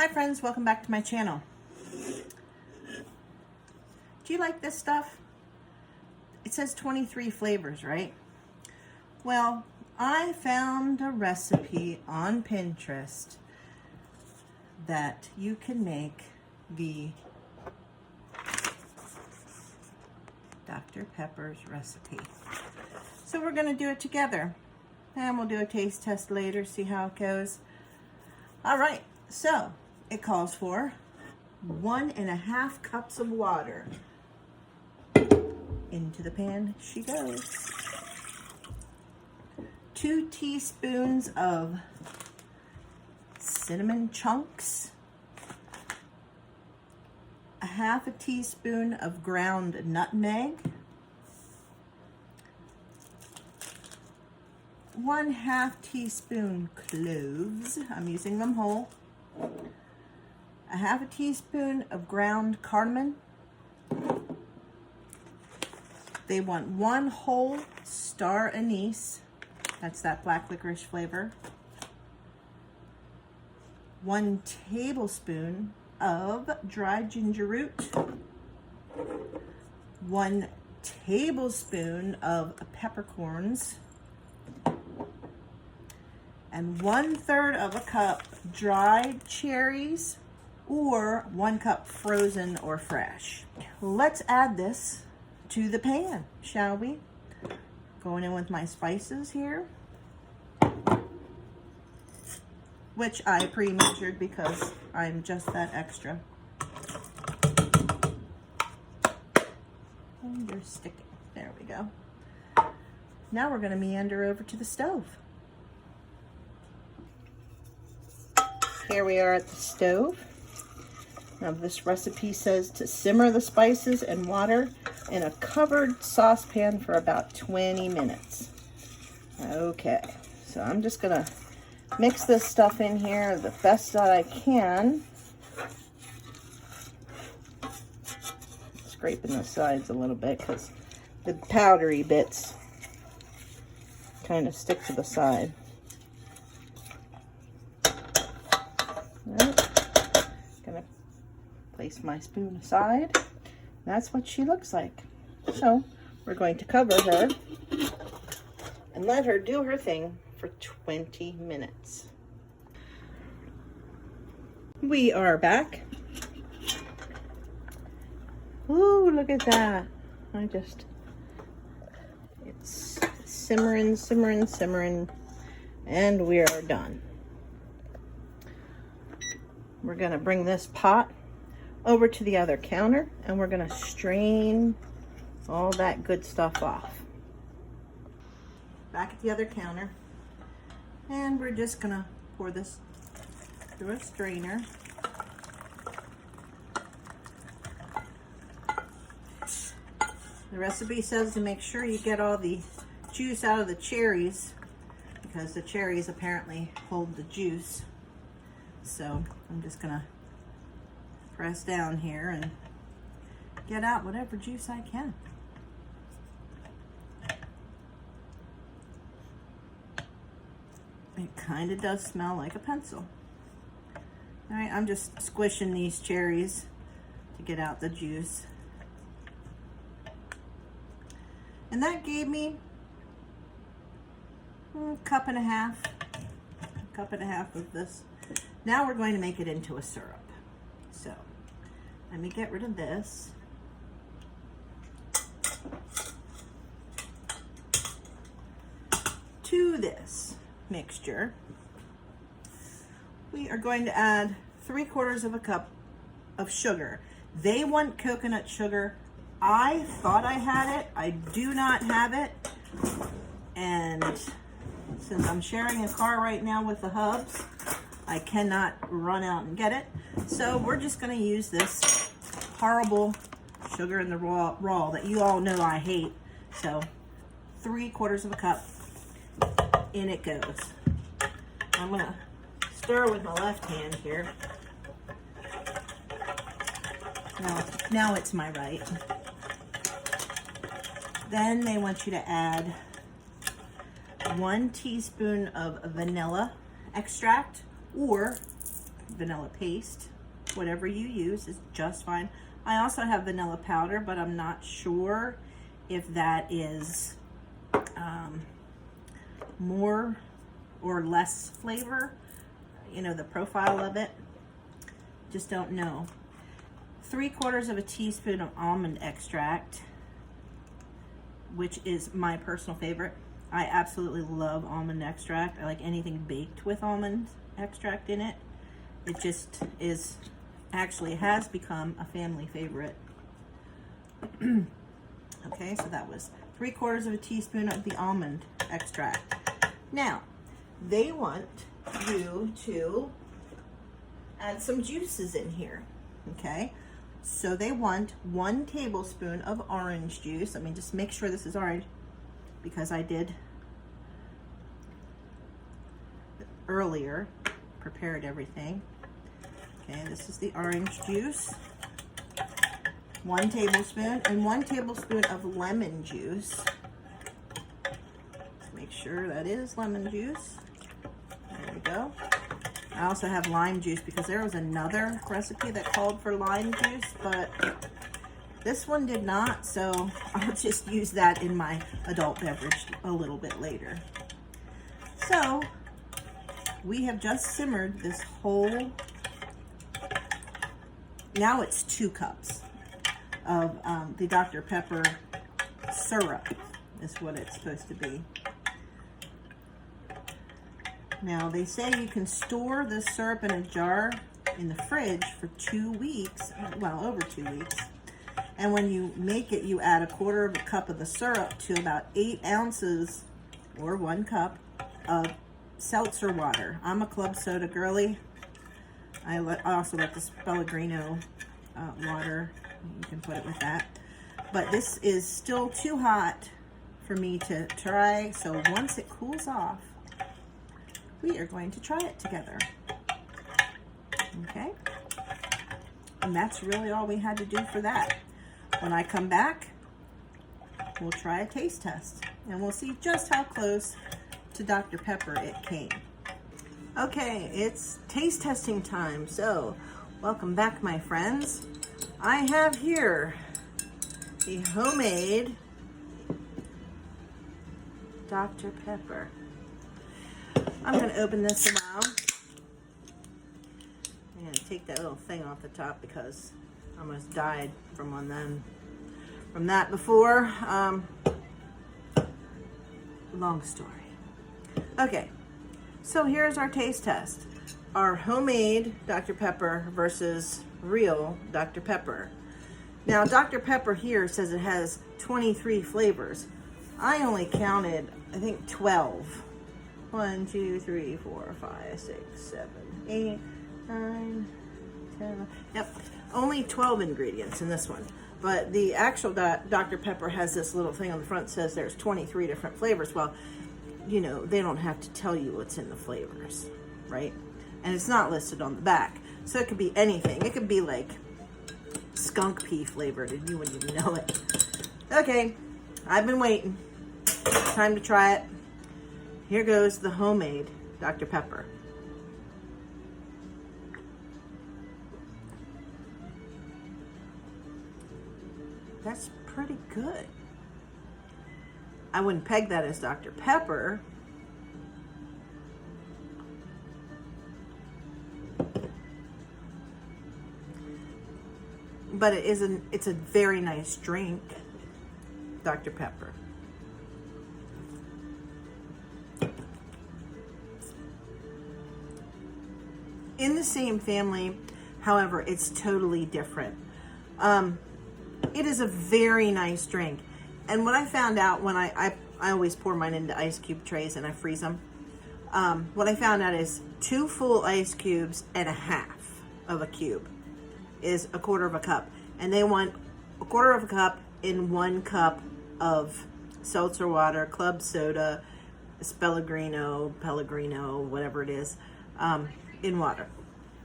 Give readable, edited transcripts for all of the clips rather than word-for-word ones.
Hi friends, welcome back to my channel. Do you like this stuff? It says 23 flavors, right? Well, I found a recipe on Pinterest that you can make the Dr. Pepper's recipe. So we're gonna do it together. And we'll do a taste test later, see how it goes. All right, so it calls for 1.5 cups of water. Into the pan she goes. 2 teaspoons of cinnamon chunks. 1/2 teaspoon of ground nutmeg. 1/2 teaspoon cloves. I'm using them whole. 1/2 teaspoon of ground cardamom. They want 1 whole star anise. That's that black licorice flavor. 1 tablespoon of dried ginger root. 1 tablespoon of peppercorns. And 1/3 of a cup dried cherries, or 1 cup frozen or fresh. Let's add this to the pan, shall we? Going in with my spices here, which I pre-measured because I'm just that extra. And you're sticking. There we go. Now we're going to meander over to the stove. Here we are at the stove. Now this recipe says to simmer the spices and water in a covered saucepan for about 20 minutes. Okay, so I'm just gonna mix this stuff in here the best that I can. Scraping the sides a little bit because the powdery bits kind of stick to the side. Gonna place my spoon aside. That's what she looks like. So we're going to cover her and let her do her thing for 20 minutes. We are back. Ooh, look at that. It's simmering, simmering, simmering, and we are done. We're gonna bring this pot over to the other counter and we're gonna strain all that good stuff off. Back at the other counter, and we're just gonna pour this through a strainer. The recipe says to make sure you get all the juice out of the cherries because the cherries apparently hold the juice. So I'm just gonna press down here and get out whatever juice I can. It kind of does smell like a pencil. All right, I'm just squishing these cherries to get out the juice. And that gave me a cup and a half of this. Now we're going to make it into a syrup. So let me get rid of this. To this mixture, we are going to add 3/4 of a cup of sugar. They want coconut sugar. I thought I had it. I do not have it. And since I'm sharing a car right now with the hubs, I cannot run out and get it. So we're just gonna use this horrible sugar in the raw that you all know I hate. So 3/4 of a cup, in it goes. I'm gonna stir with my left hand here. Now it's my right. Then they want you to add 1 teaspoon of vanilla extract, or vanilla paste. Whatever you use is just fine. I also have vanilla powder, but I'm not sure if that is more or less flavor, you know, the profile of it. Just don't know. 3/4 teaspoon of almond extract, which is my personal favorite. I absolutely love almond extract. I like anything baked with almond extract in it. It just is, actually has become a family favorite. Okay, so that was 3/4 teaspoon of the almond extract. Now, they want you to add some juices in here, okay? So they want 1 tablespoon of orange juice. Let me just make sure this is orange, because I did earlier, prepared everything. Okay, this is the orange juice. 1 tablespoon, and 1 tablespoon of lemon juice. Let's make sure that is lemon juice. There we go. I also have lime juice because there was another recipe that called for lime juice, but this one did not, so I'll just use that in my adult beverage a little bit later. So we have just simmered this whole, now it's 2 cups of the Dr. Pepper syrup is what it's supposed to be. Now they say you can store this syrup in a jar in the fridge for 2 weeks, well, over 2 weeks. And when you make it, you add 1/4 cup of the syrup to about 8 ounces or 1 cup of seltzer water. I'm a club soda girly. I also like this Pellegrino water. You can put it with that. But this is still too hot for me to try, so once it cools off, we are going to try it together. Okay? And that's really all we had to do for that. When I come back, we'll try a taste test, and we'll see just how close to Dr. Pepper it came. Okay, it's taste testing time. So, welcome back, my friends. I have here the homemade Dr. Pepper. I'm going to open this around. I'm going to take that little thing off the top because I almost died from that before. Long story. Okay, so here's our taste test. Our homemade Dr. Pepper versus real Dr. Pepper. Now, Dr. Pepper here says it has 23 flavors. I only counted, I think, 12. 1, 2, 3, 4, 5, 6, 7, 8, 9, 10. Yep, only 12 ingredients in this one. But the actual Dr. Pepper has this little thing on the front that says there's 23 different flavors. Well, you know, they don't have to tell you what's in the flavors, right? And it's not listed on the back. So it could be anything. It could be like skunk pea flavored and you wouldn't even know it. Okay, I've been waiting. Time to try it. Here goes the homemade Dr. Pepper. That's pretty good. I wouldn't peg that as Dr. Pepper. But it's a very nice drink, Dr. Pepper. In the same family, however, it's totally different. It is a very nice drink. And what I found out when I always pour mine into ice cube trays and I freeze them. What I found out is 2 full ice cubes and a half of a cube is 1/4 cup. And they want 1/4 cup in 1 cup of seltzer water, club soda, Pellegrino, whatever it is, in water.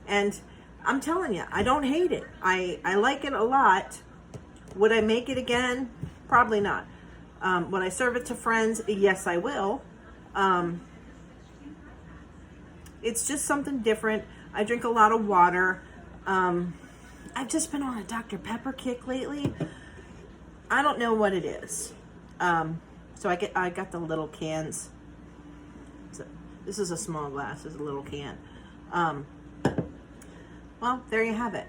And I'm telling you, I don't hate it. I like it a lot. Would I make it again? Probably not. Would I serve it to friends? Yes, I will. It's just something different. I drink a lot of water. I've just been on a Dr. Pepper kick lately. I don't know what it is. So I got the little cans. So this is a small glass. This is a little can. Well, there you have it.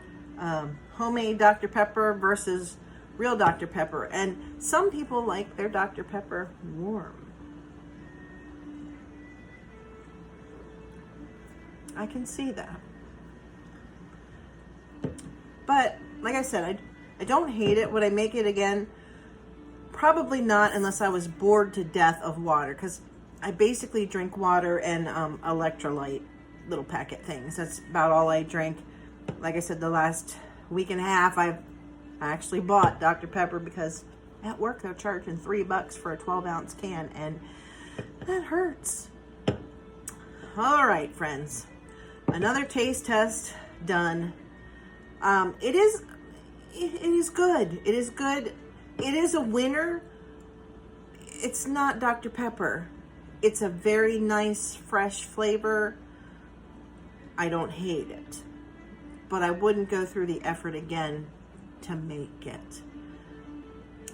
Homemade Dr. Pepper versus real Dr. Pepper. And some people like their Dr. Pepper warm. I can see that. But like I said, I don't hate it. Would I make it again? Probably not, unless I was bored to death of water, because I basically drink water and electrolyte little packet things. That's about all I drink. Like I said, the last week and a half, I actually bought Dr. Pepper because at work they're charging $3 for a 12-ounce can, and that hurts. All right, friends. Another taste test done. It is good. It is good. It is a winner. It's not Dr. Pepper. It's a very nice, fresh flavor. I don't hate it, but I wouldn't go through the effort again to make it.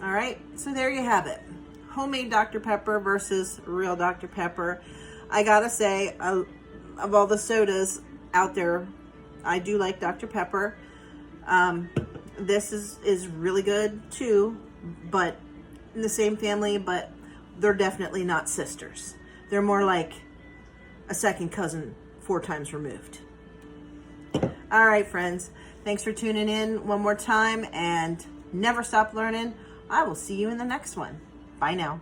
All right, so there you have it. Homemade Dr. Pepper versus real Dr. Pepper. I gotta say, of all the sodas out there, I do like Dr. Pepper. This is really good too, but in the same family, but they're definitely not sisters. They're more like a second cousin 4 times removed. All right, friends. Thanks for tuning in one more time, and never stop learning. I will see you in the next one. Bye now.